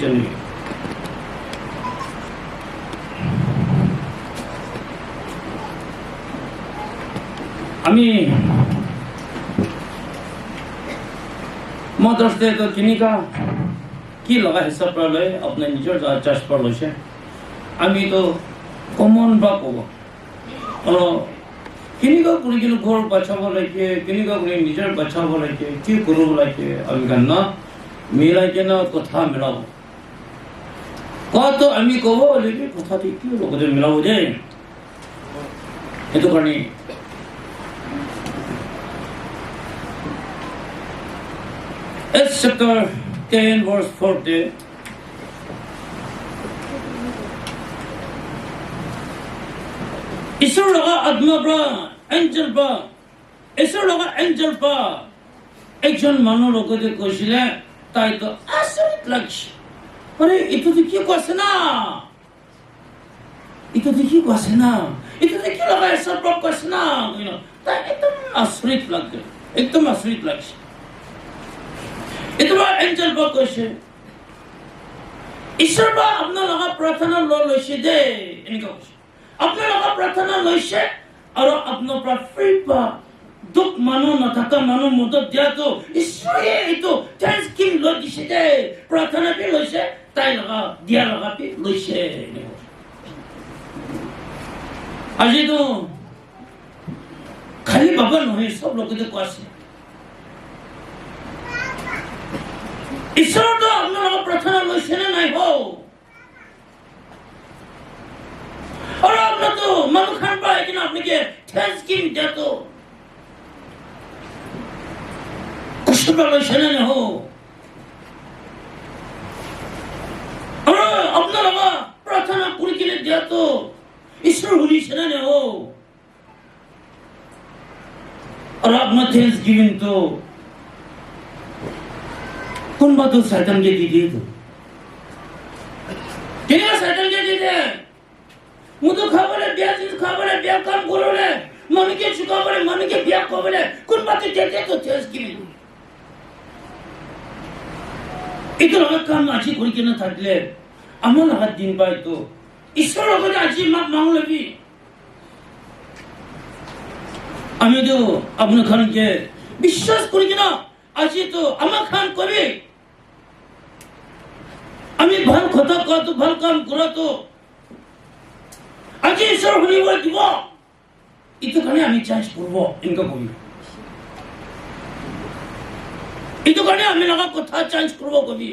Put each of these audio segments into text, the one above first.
চৈতন্য আমি মদৰ্সে তো কিনিকা কি লগা হিসাব পৰা লৈ আপোনাৰ নিজৰ চাৰ্জ পৰা লৈছে আমি তো কমন বা ক'ব কেনেকুৱা কৰি কিন্তু ঘৰ বচাব লাগে কেনেকুৱা কৰি নিজৰ বচাব লাগে কি কৰিব লাগে আমি গান মিলাই কেনে কথা মিলাব কতো আমি ক'ব লাগে কথাটো কি লগতে মিলাব দে সেইটো কাৰণে Acts chapter 10 verse 40 ঈশ্বৰ লগা আত্মা পৰা এঞ্জেল পৰা ঈশ্বৰ লগা এঞ্জেল পৰা একজন মানুহ লগতে কৈছিলে তাইতো আচৰিত লাগিছে আৰে এইটোতো কি কৈছে না এইটোতো কি কৈছে না এইটোতো কি লগা ঈশ্বৰ পৰা কৈছে না তাই একদম আচৰিত লাগে একদম আচৰিত লাগিছে এটা এঞ্জেল বা কৈছে ঈশ্বৰ বা আপোনাৰ লগা প্ৰাৰ্থনা লৈছে দে এনেকুৱা কৈছে আপোনাৰ লগা প্ৰাৰ্থনা লৈছে আৰু আপোনাৰ পৰা ফ্ৰী পা দুখ মানুহ নথকা মানুহ মদত দিয়াটো ঈশ্বৰে এইটো থেংকসগিভিং লৈ দিছে দে প্ৰাৰ্থনা পি লৈছে তাই লগা দিয়া লগা পি লৈছে আজিতো খালি বাবা নহয় চব লোকে কোৱাছে ঈশ্বৰ তো আপোনাৰ লগা প্ৰাৰ্থনা লৈছে নে নাই হও और आपने तो मनु खान पाए कि ना आपने के थैंक्सगिविंग दिया तो कुछ प्रलोभन नहीं हो और अपना लगा प्रार्थना पूरी के लिए दिया तो ईश्वर होनी शरण नहीं हो और आपने थैंक्सगिविंग तो कौन बात तो शैतान के दी तो क्या शैतान के दी थे मुझे खबर है ब्याह चीज खबर है ब्याह काम करो ले मन के चुका बड़े मन के ब्याह को बोले कुछ बातें देते तो थे उसकी इतना काम अच्छी कोई के ना था ले अमल हाथ दिन पाए तो ईश्वर लोगों ने अच्छी माप मांग लगी हमें जो अपने खान के विश्वास कोई के ना अच्छी तो अमल खान को भी हमें भल खता का तो भल काम करा तो আজি ঈশ্বৰ শুনিব দিব ইটো কাৰণে আমি চান্স কৰিব এনেকুৱা কবি ইটো কাৰণে আমি লগা কথা চান্স কৰিব কবি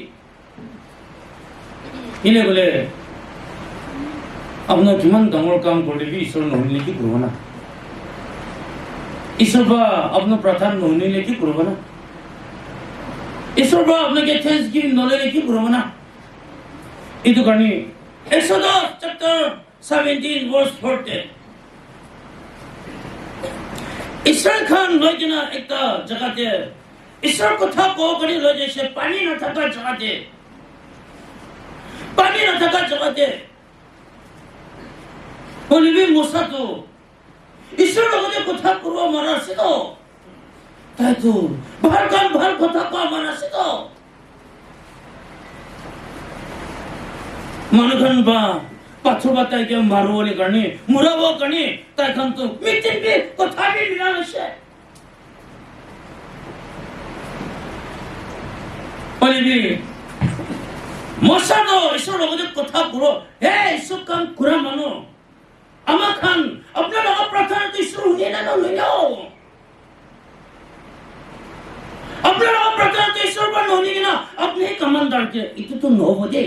ইনে বোলে আপোনাৰ কিমান ডাঙৰ কাম কৰিলে বি ঈশ্বৰ নহলে কি কৰিব না ঈশ্বৰ বা আপোনাৰ প্ৰাৰ্থনা নহলে কি কৰিব না ঈশ্বৰ বা আপোনাকে থ্যাঙ্কসগিভিং নললে কি কৰিব না ইটো কাৰণে এক্সোডাছ চ্যাপ্টাৰ 17 verse 40 इस्राएल खान लोजना एक जगह दे इस्राएल को था को करी लो जैसे पानी न था का जगह दे पानी न था का जगह दे बोली भी मूसा तो इस्राएल लोगों ने को था पूर्व मारा से तो ताई तो बाहर को था को मारा से तो मनगन बा पाथर बताए के मारो वाले करनी मुराबो करनी ताकन तो मीटिंग भी कथा भी मिलाना है बोली भी मौसा तो इसरो लोगों ने कथा करो हे इसरो काम कुरा मानो अमा खान अपने लोगों प्रार्थना तो इसरो उन्हें ना नहीं ना अपने लोगों प्रार्थना तो इसरो पर नहीं ना अपने कमांडर के इतो तो नो बजे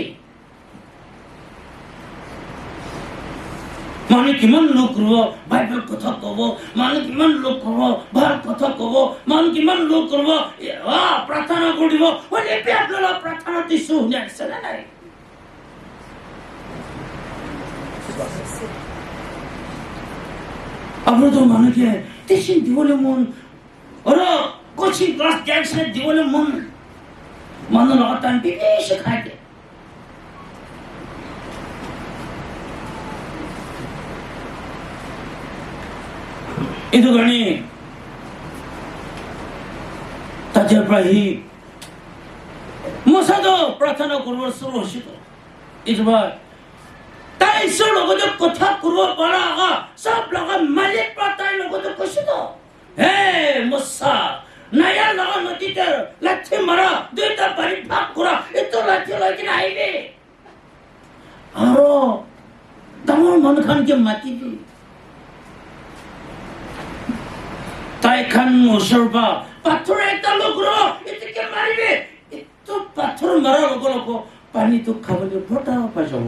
माने किमान लोग करो बाइबल कथा कहो माने किमान लोग करो भारत कथा कहो माने किमान लोग करो वाह प्रार्थना करिबो ओले पे आपला प्रार्थना दिसु नेक्सन नाही आपण तो माने के तेशिन दिवले मन और कोचिंग क्लास जॅक्सन दिवले मन माने लगातार विदेश खाते itu gani tajar prahi মশাদো প্রার্থনা করবার শুরু হয়েছিল এবার তাই ঈশ্বর লগতে কথা করব পারা আগা সব লগা মালিক পাতাই লগতে কৈছিল হে মশা নায়া লগা নদীতে লাঠি মারা দুইটা বাড়ি ভাগ করা এতো লাঠি লৈ কিনে আহিবি আৰু ডাঙৰ মানুহখানকে মাতিবি তাই খান ওচৰ পৰা পাথৰ এটা লগ ৰ এতিকে মাৰিবি এতো পাথৰ মাৰা লগ লগ পানীটো খাবলৈ ফটা পাই যাব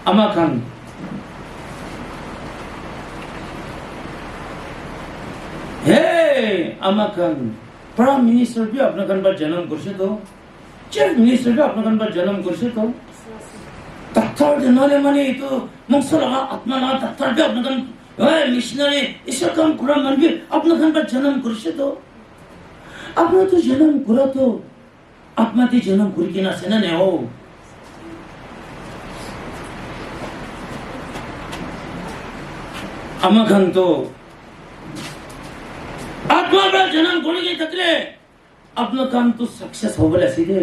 আমাৰ খান হে আমাৰ খান প্ৰাইম মিনিষ্টাৰ भी আপোনাৰ খান पर जन्म কৰিছে তো চিফ মিনিষ্টাৰ भी আপোনাৰ খান पर जन्म কৰিছে তো ডাক্তাৰ নহলে মানে এইটো মংসলা আত্মা না ডাক্তাৰ भी আপোনাৰ খান হয় মিশনাৰি ইসব কাম কৰা মান भी আপনাৰ খান पर जन्म কৰিছে তো আপনার তো जन्म করা তো আপনাতে जन्म করি কিনা সেনা নে ও আমার খান তো আত্মা पर जन्म করি কি থাকলে আপনার কাম তো সাকসেস হবে আসিলে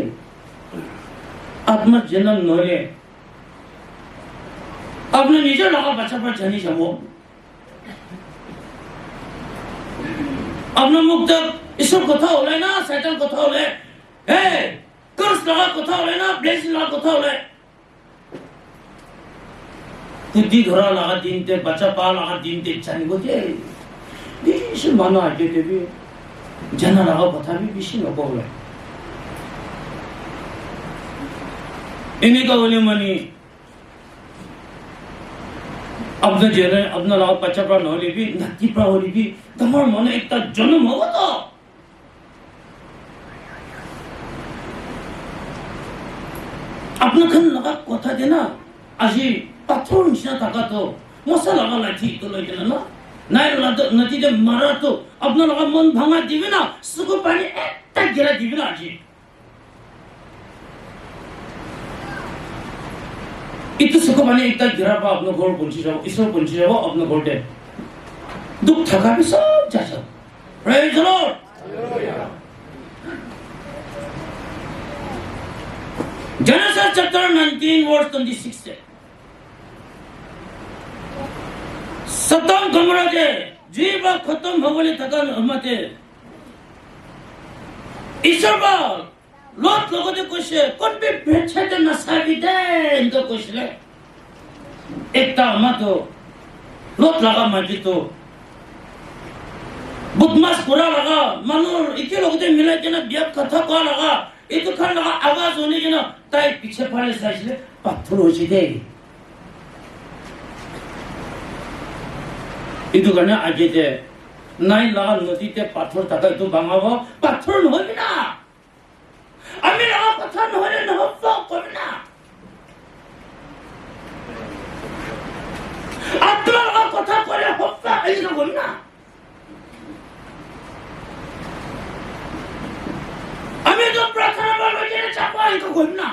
আত্মার जन्म নহলে আপনি নিজে লাগা বাচ্চা পর জানি যাব আপনার মুখ তক এসব কথা হলে না শয়তান কথা হলে হে कर्स লাগা কথা হলে না ব্লেসিং লাগা কথা হলে বুদ্ধি ধরা লাগা দিনতে বাচ্চা পা লাগা দিনতে জানি বলতে বেশি মানা আগে দেবে জানা লাগা কথা भी বেশি নবলে এনেকা হলে মানে আপনার জেনে আপনার লাভ বাচ্চা প্রা নহলে भी নাতি প্রা হলে भी তোমার মনে একটা জন্ম হবে তো আপনার খান লাগা কথা দে না আজি পাথর নিচিনা থাকা তো মশা লাগা লাঠি তো লই গেল না নাই নদীতে মারা তো আপনার লাগা মন ভাঙা দিবে না সুগো পানি একটা গেরা দিবে না আজি itu suka bani ekta gira pa apno ghor punchi jabo isor punchi jabo apno ghor de dukh thaka bhi sab jaja praise the lord hallelujah Genesis chapter 19 verse 26 se Sodom Gomorrah de jiba khatam hobole thaka amate isor ba lot লগতে কৈছে কোনবে বেছাতে না সাবি then তো কইছিলে একটা আমাতো lot লাগা মাঝি তো বদমাস করা লাগা মানুষ একে লগতে মিলাই কেনা বিয়া কথা কয়া লাগা এতো খান লাগা আওয়াজ হনি কেনা তাই পিছে পারে চাইছিলে পাথর হইছে দে এতো কারণে আগে যে নাই লাগা নদীতে পাথর থাকা তো ভাঙাবো পাথর নহবি না আমি লাগা কথা নহলে নহব কবি না আপনার লাগা কথা করে হপ্পা এই না কবি না আমি তো প্রার্থনা বলবো যে চাপা এই কবি না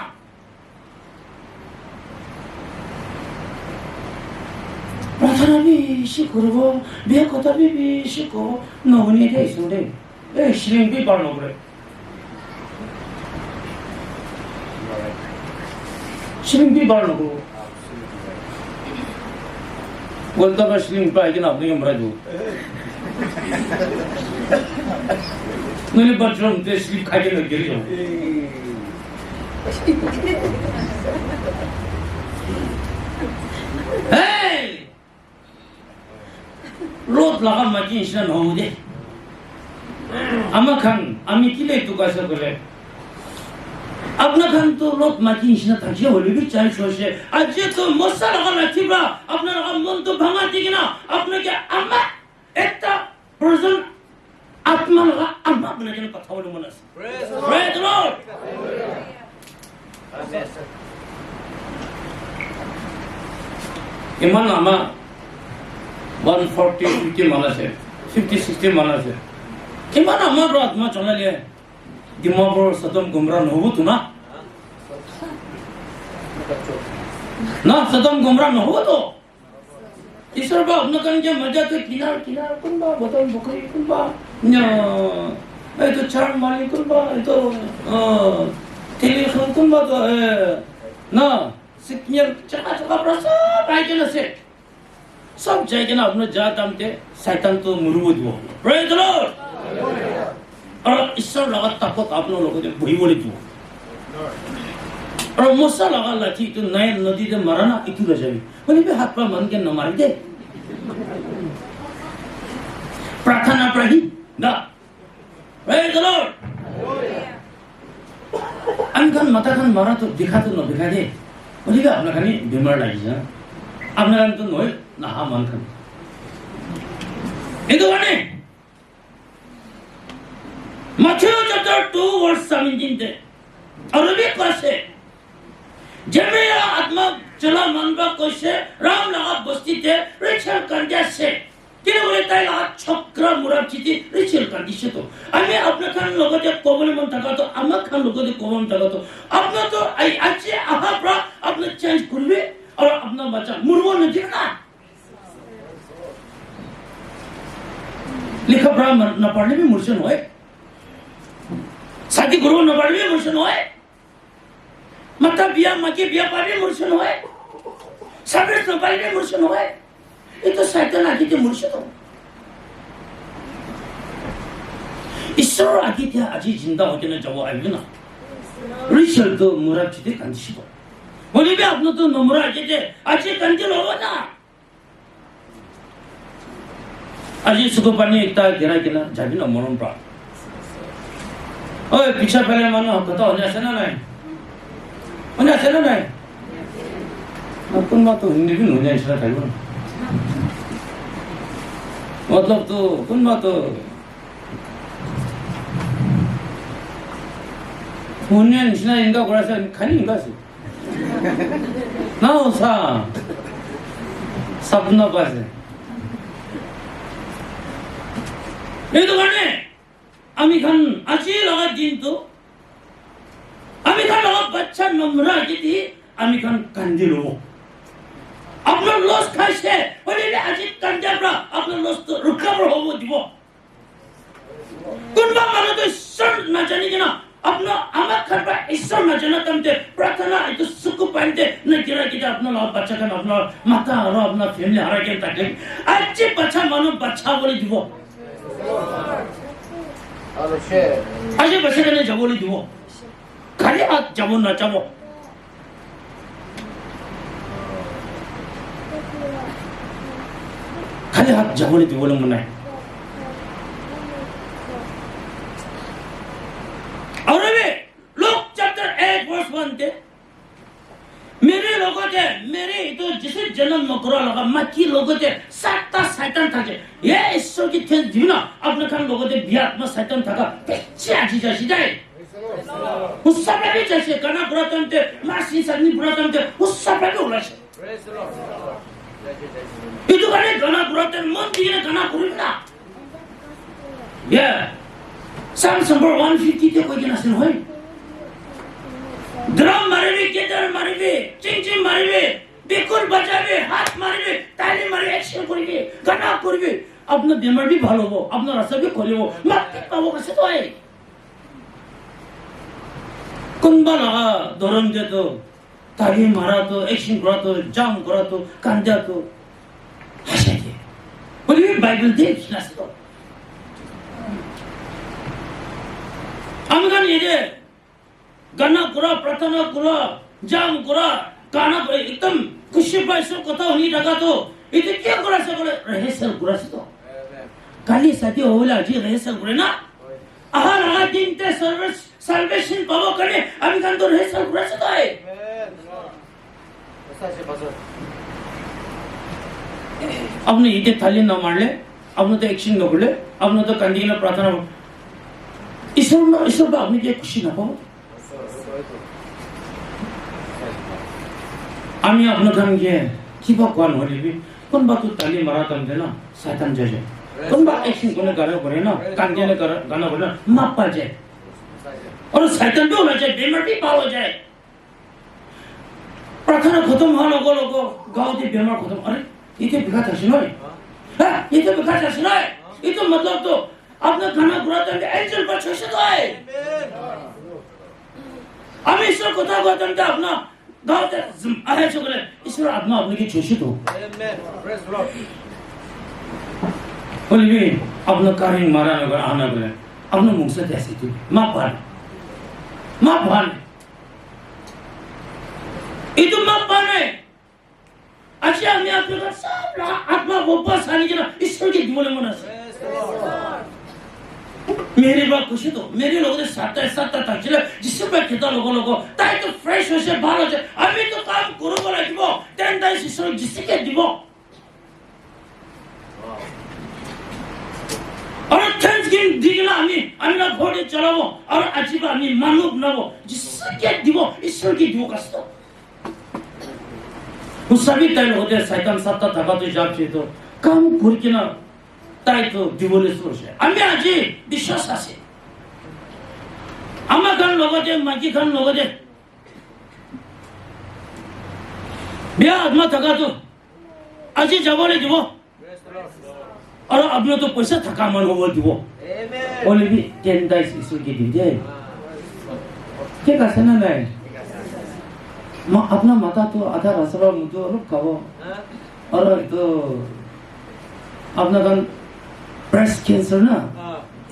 প্রার্থনা বেশি করবো বিয়ে কথা বেশি করবো নহনি এটা শুনে এই শ্রীঙ্গি বাড়ানো করে Sling भी बाढ़ लगो बोलता मैं स्लिंग पाए कि ना अपने कमरा जो मैंने बच्चों ते स्लिप खा के लग गई hey रोड लगा मची इंसान हो दे अम्मा खान अम्मी किले तू कैसे करे আপনার খান তো লোক মাটি নিচিনা থাকিয়ে হলে বি চাই চলছে আর যে তো মশা লাগা লাঠিবা আপনার মন তো ভাঙা দিকে না আপনাকে আমার একটা প্রয়োজন আত্মা লাগা আত্মা আপনার জন্য কথা বলে মনে আছে প্রেজ দ্য লর্ড ইমান আমা 140 50 মান আছে 50 60 মান আছে ইমান আমার আত্মা চলালে दिमाग सदम गुमराह न हो तो ना सदम गुमराह न हो तो ईश्वर बा अपना कहीं जो मजा तो किनार किनार कौन बा बताओ बकरी कौन बा ये तो चार माली कौन बा ये तो तेरे কোনবা তো না সিকনিয়ার জায়গা জায়গা পুরো সব আইকেন আছে সব জায়গা না আপনার যা দামতে শয়তান তো মুরুব দিব প্রেজ দ্য লর্ড আর ঈশ্বর লাগা তাকত আপনার লোকদের বই বলে দিব और मुसा लगा लाठी तो नए नदी दे मरा ना इतु रह जाबी बोले बे हाथ पा मन के न मार दे प्रार्थना प्रही ना प्रेज द लॉर्ड अनकन मता कन मारा तो दिखा तो न दिखा दे बोले बे अपना खानी बीमार लागी जा अपना कन तो नय ना हा मन खन इतो गाने Matthew chapter 2 verse 17 তে अरबी कसे जमेया आत्मा चला मनबा कसे राम लगा बस्तीते रिचल कंजासे किने बोले ताई लगा छक्रा मुराचिति रिचल कंदिसे तो आमी अपना खान लोगोते कोबले मन थाका तो आमा खान लोगोते कोबम थाका तो अपना तो आई आचे आहा प्रा अपना चेंज करबे और अपना बच्चा मुरवो न दिना लिखा प्रा न पढ़ने में मुर्शन होए शादी गुरु न पढ़ने में मुर्शन होए मता बिया मके बिया पावे मुर्शन होए सबरे न पावे मुर्शन होए ये तो शैतान आदि के मुर्शन हो ईश्वर आदि ते आजी जिंदा होते न जब आवे ना रिशल तो मुराद चिते कंदिशी हो बोली बे अपनो तो नमुरा आजे आजी कंदिल हो ना आजी सुको पानी एकता गिरा गिरा जाबी न मरम प्रा ओए पीछा पहले मानो कथा होने से ना नहीं होने से ना नहीं अपन बात तो हिंदी भी होने ऐसा था वो मतलब तो अपन बात तो होने निशना इनका बड़ा सा खानी इनका से ना उसा सपना पास है ये तो गाने आमी खान अच्छी लगा दिन तो आमी खान लगा बच्चा नम्रा जिती आमी खान कंदिलो अपना लॉस खासे बोले ले अजीब कंदरा अपना लॉस तो रिकवर हो वो दिवो कुनबा मानो तो ईश्वर न जानी के ना अपना आमा खान पर ईश्वर न जाना तमते प्रार्थना इतो सुख पाइंते न गिरा गिरा अपना लॉस बच्चा का अपना माता और अपना फैमिली हरा के तकलीफ अच्छी बच्चा मानो बच्चा बोले दिवो 아직 버시간에 저번에 두고 가리 아 저번 나 저번 가리 아 저번에 두고 는 거네 अरबी लोग चैप्टर 8 वर्स 1 थे मेरे लोगों थे मेरे तो जिसे जन्म नौकरा लगा मक्की लोगों थे साता शैतान था ये ईश्वर की थे जीवना अपने खान लोगों थे बियात में शैतान था का अच्छी आजी जासी जाए उस सब भी जैसे कना बुरातन थे मासी सन्नी बुरातन थे उस सब भी उलझ itu kan gana buatan mon dia gana kurina ya Psalm number 150 te koi jena sin hoy drum marve gitar marve ching marve bekul bajabe হাত marve তালি marve action করিবে গানা করবে আপনার বেমার भी ভালো হবে আপনার আশা भी করিব মাটি পাবো কাছে তো হয় কোনবা লাগা ধরন দে তো তালি মারা তো অ্যাকশন করা তো জাম করা তো কান্দা তো হাসে কি বলি বাইবেল দিয়ে ক্লাস তো আমগান ये गाना करा प्रार्थना करा जाम करा गाना एकदम खुशी पाइसो कथा होनी लगा तो इते क्या करा से बोले रिहर्सल करा से तो काली साथी होला जी रिहर्सल करे ना आहा लगा दिन ते salvation पावो करे আমি গান তো रिहर्सल करा से तो है आपने इते थाली ना मार ले आपने तो एक्शन न कर ले आपने तो कंदीना प्रार्थना ईश्वर बा आपने के खुशी ना पाओ আমি আপনার গান গিয়ে কিবা কোন হলিবি কোন বা তো তালি মারা কাম দে না শয়তান যায় কোন বা অ্যাকশন কোন গানা করে না কান দিয়ে গানা করে না মাপ পা যায় और शैतान भी होना चाहिए बीमार भी पाओ जाए प्रार्थना खत्म हो लोगो गांव दे बीमार खत्म अरे ये तो बिखा था सुनाए हां ये तो बिखा था सुनाए ये तो मतलब तो आपने गाना बुरा तो एंजल पर छोड़ तो है আমি ঈশ্বর কোথাও কোথাও আপনা গাওতে আহে চলে ঈশ্বর আত্মা আপনাকে চোষিত বলবি আপনার কাহিনী মারা নগর আনা বলে আপনার মুখ সাথে আসি তুই মা ভান itu mapane acha আমি আপনার সব আত্মা वापस आने के ना ईश्वर के दिवले मन আছে मेरी बात खुशी तो मेरे लोगों ने साथ तक चले जिससे पे कितना लोगों ताई तो फ्रेश हो से बाहर हो जाए अभी तो काम करो बोला दिवो टेन टाइम्स ईश्वर जिससे के दिवो और थैंक्सगिविंग दिगला আমি না ভোটে চালাবো আর আজীবা আমি মানব নাবো जिससे के दिवो ईश्वर के दिवो कष्ट वो सभी टाइम होते शैतान सत्ता थका तो जाप से तो काम करके ना ताई तो दिवले सोच है আমি আজি বিশ্বাস আছে আমার গান লগতে মাকি খান লগতে বিয়া আত্মা থাকা তো আজি যাবলে দিব और अपने तो पैसा थका मन हो দিব ओले भी 10 दाइस ईश्वर के दी दे के कैसे ना नहीं अपना माता तो आधा रसवा मुझे और खाओ और तो अपना गन ब्रेस्ट कैंसर ना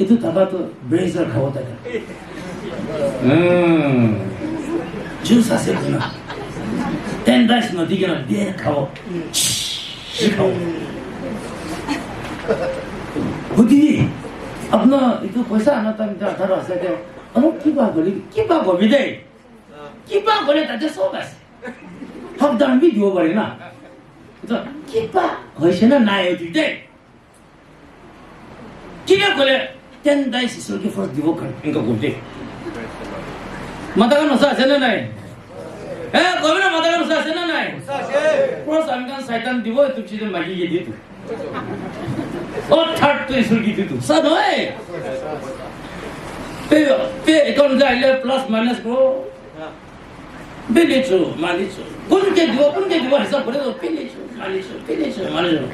itu थका तो ब्रेजर खाओ तक जूस आसे ना 10 दाइस नदी के ना बियर खाओ खाओ बुद्धि अपना itu पैसा आना था मुझे आधा रसा के और की बात बोली दे किपा बोले ताजे सोबास हम दान भी दियो बोले ना तो किपा होइसे ना नाय दिते किने बोले 10 दाइस इसो के फर्स्ट दियो कर इनका गुटे माता का नसा है ना नहीं ए गोविना माता का नसा है ना नहीं प्रोस अमेरिकन शैतान दियो तू चीज मागी ये दी तू और थर्ड तो इसो की दी तू सब है पे अकाउंट जाइले प्लस माइनस को बेलेचो मालिचो कुन के दिवा हिसाब करे तो पेलेचो मालिचो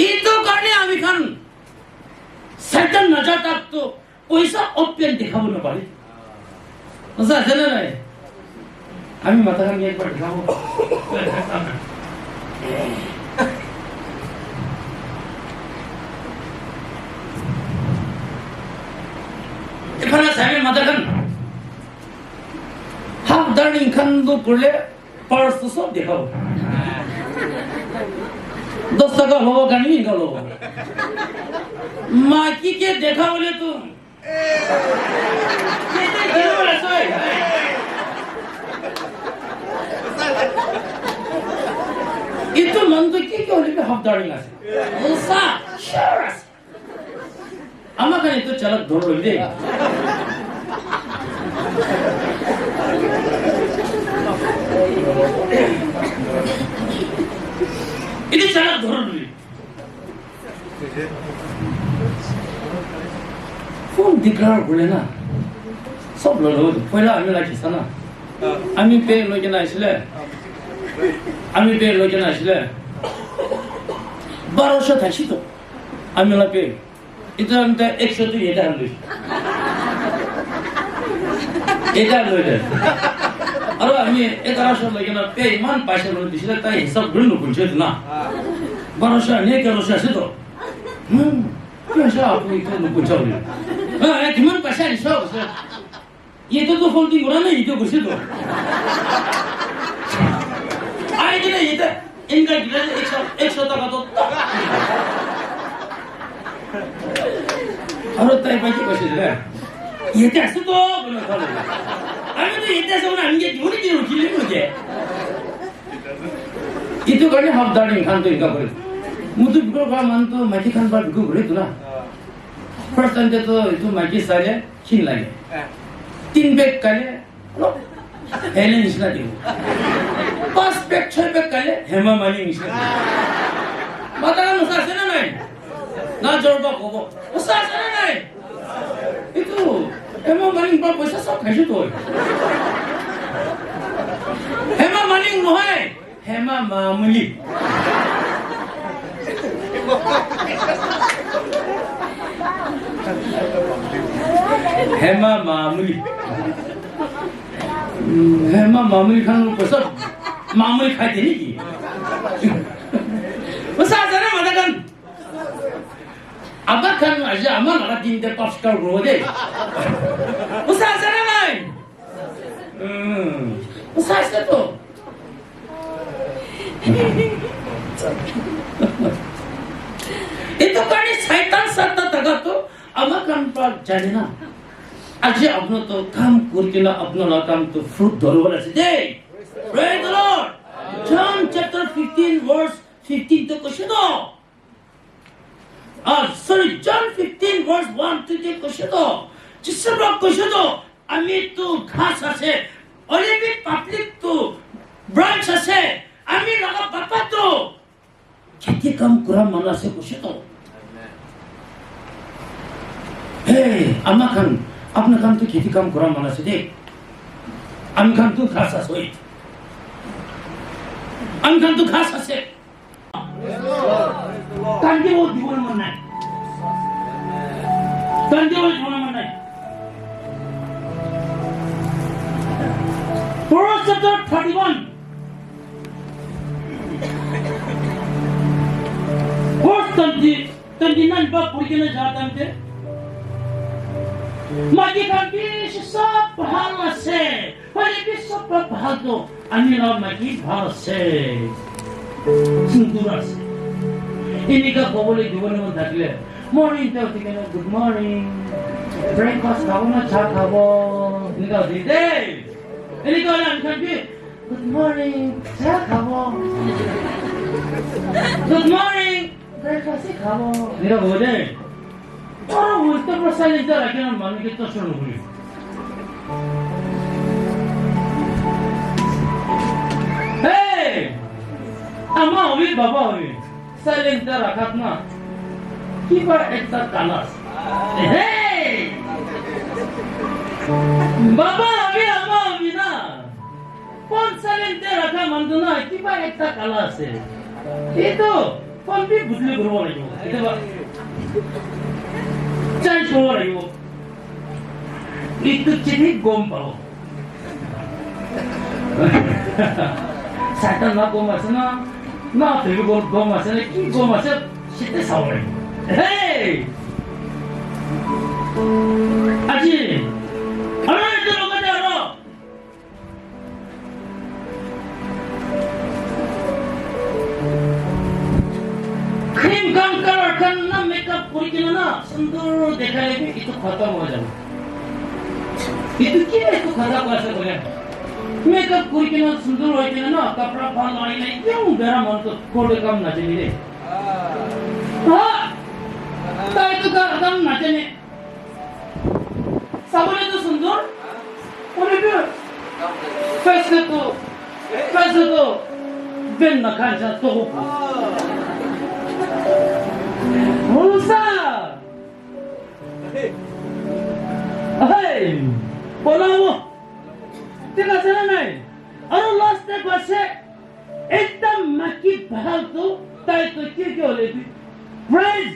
इतो करने आमी खान शैतान न जाता तो पैसा ओपन दिखाबो न पारी मजा আছে না নাই আমি মাথা কান একবার দিখাবো এখানে সামনে মাথা কান हाफ दार्निंग खानदो पड़ले पर्स तो सब देखाओ 10 টাকা হবো গানি গেল মাকি के देखा बोले तू কেটে গেল বলে সই ইতো মন তো কি হলি হাফ দার্নিং আছে ওসা শিওর আমাকে তো চালক ধর হইলে ini sangat dorong dulu. Phone declare boleh na? Sob lolo. Pahla ami lagi sana. Ami pay loge na isle. Ami pay loge na isle. 1200 thashi to. Ami la pay. Itu amta 100 to yeda handu. Yeda loge. और আমি 1100 লাগে না pay মান পয়সা বলে দিছিল তাই হিসাব গুলো বুঝে না 1200 নে 1100 আছে তো পয়সা আপনি তো বুঝাও না হ্যাঁ কিমান পয়সা হিসাব আছে ये तो फोल्डिंग हो रहा ना ये तो कुछ तो आए कि नहीं ये तो इनका गिरा 100 तक तो और ताई बाकी कुछ है ये कैसे तो बोला था আমি তো এটা যখন আমি যে ধরে দিও কি লিখে itu karena half darning kan tuh enggak boleh mutu bro ba man to maki kan ba bigo boleh tuh lah first time itu maki saja kin lagi 3 bag kali lo Helen isna diyo 5 bag 6 bag kali Hema Malini isna diyo mata kan usah sana naik na jorba kobo usah sana naik itu Hema Malini ba paisa sab khaise to Hema Malini nohai Hema Mamuli Hema Mamuli Hema मामूली खान को सब मामूली खाते नहीं की बस आज ना मजा kan abah kan aja aman ada tinta pascal rode bus aja na mai bus aja to itu kan syaitan satta taga to abah kan pak jane na आज अपना तो काम करके ना अपना ना काम तो फ्रूट धरो वाला से दे praise the Lord John chapter 15 verse 15 तो कुछ दो sorry John 15 verse 1 to the कुछ दो जिससे लोग कुछ दो अमीर तो घास है ऑलिव पब्लिक तो ब्रांच है अमीर लगा पापा तो खेती काम करा मना से कुछ दो हे अम्मा खान अपना काम तो खेती काम करा माना से देख আমি খান তো খাস আছে আমি খান তো খাস আছে কান্দে ও জীবন মন নাই কান্দে ও জীবন মন নাই Proverbs chapter 31 verse 29 ba puri ke na jata हमसे Magi kami सब भाल से पर भी सब भाल तो अन्य लोग मगी भाल से सुंदर से इन्हीं का कोवले जीवन में दाखिले मॉर्निंग तो ठीक है ना गुड मॉर्निंग ब्रेकफास्ट खाओ ना चाय खाओ इन्हीं का दीदे इन्हीं का ना कभी गुड मॉर्निंग चाय खाओ गुड मॉर्निंग ब्रेकफास्ट खाओ इन्हीं का बोले और वो तो प्रसाद इधर आके ना मान के तो सुनो बोली हे अम्मा अभी बाबा अभी साइलेंट रखा ना कीपर एक कालास हे बाबा अभी अम्मा अभी ना कौन साइलेंट रखा मंदु ना कीपर एक कालास है ये तो कौन भी बुझले गुरु नहीं हो इधर चाय छोड़ रही हो itu ciri gombal Satan na gomasana na tegi gomasana ki gomasa sitte saure hey aji ara itu loga jaro cream kan color kan na makeup kurikina na sundur dekhane bhi itu khatam ho jana itu क्या इसको खराब कैसे बोले makeup करके ना सुंदर होते हैं ना कपड़ा पहन वाली नहीं क्यों मेरा मन तो थोड़े कम नाचे नहीं रे हाँ ताई तो कम नाचे नहीं सबने तो सुंदर और भी पैसे तो बिन ना खाने तो हो मुसा hey बोला वो देखा चला नहीं और लास्ट तक बसे एकदम मक्की भाग तो ताई तो क्या लेती praise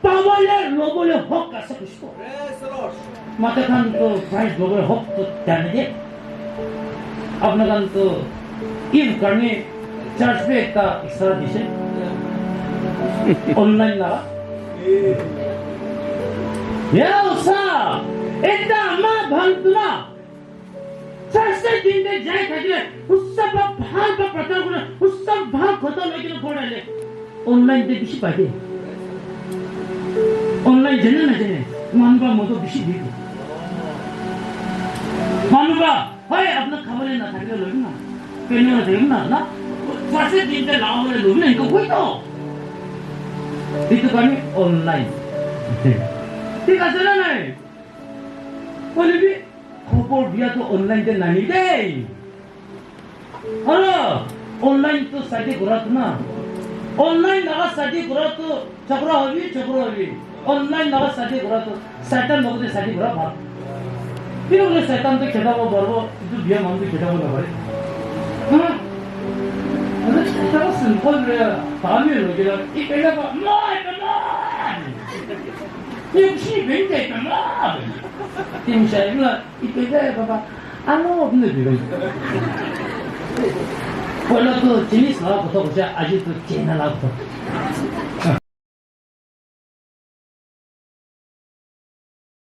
पावले लोगों ले हक का सब कुछ तो माता खान तो praise लोगों ले हक तो जाने दे अपना खान तो इन करने चर्च पे का इस्तेमाल दिसे ऑनलाइन ना या उसा इतना माँ भांतुना चर्च दिन में जाए खाते उस सब भाग का प्रचार करना उस सब भाग खत्म लेकिन खोल डाले ऑनलाइन दे बिशी पाते ऑनलाइन जने ना जने मानवा मोटो बिशी भी मानवा हाय अपना खबर ना थाके लोग ना पेन ना देख ना चर्च दिन में लाओ वाले लोग ना इनको कोई तो itu kami online tidak salah nih boleh bi khobor dia tuh online deh nani deh halo online tuh site gurat na online naga site gurat tuh chakra hobi online naga site gurat tuh satan naga tuh site gurat bhat kino boleh satan tuh kita mau baru itu dia mau tuh kita mau baru kita simple ya kami loh kita ikhlas apa 역시 왠지 있구나. 팀 샤이나 이때가 봐봐 근데 비가 원래 그 지니스 나부터 보자 아직도 제나 나부터